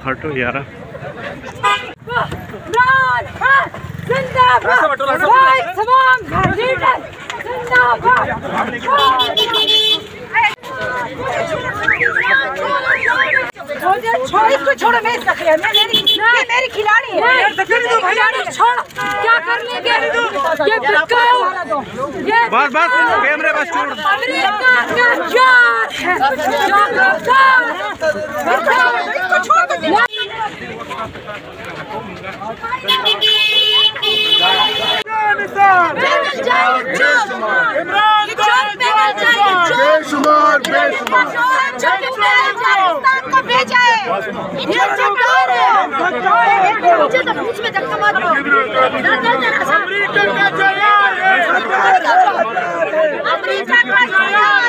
हटो यार। इसको छोड़ो, मैं इसका मेरी खिलाड़ी है। छोड़, क्या कर लेंगे? ये बस बस कैमरे बस छोड़। अमेरिका का जान है। इसको छोड़ दो। मुझे तो बीच में धक्का मत दो। अमेरिका का जयार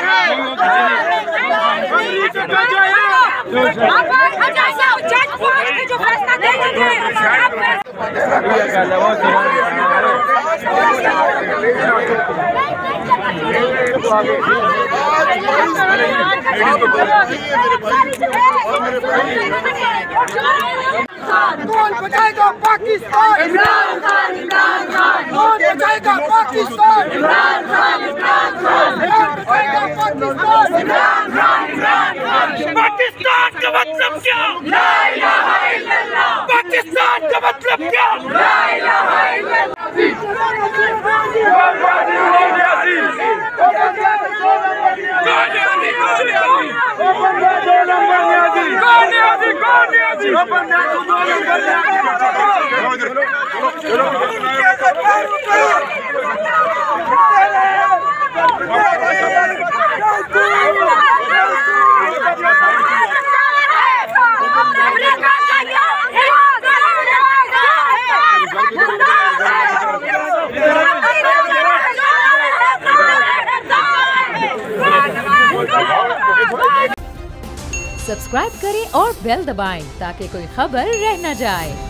है। जो फैसला देंगे कौन बचाएगा पाकिस्तान? इमरान खान, इमरान खान। कौन बचाएगा पाकिस्तान? इमरान खान, इमरान खान। कौन बचाएगा पाकिस्तान? इमरान खान, इमरान खान। पाकिस्तान का मतलब क्या? ला इलाहा इल्लल्लाह। पाकिस्तान का मतलब क्या? ला इलाहा इल्लल्लाह। सब्सक्राइब करें और बेल दबाएं ताकि कोई खबर रह न जाए।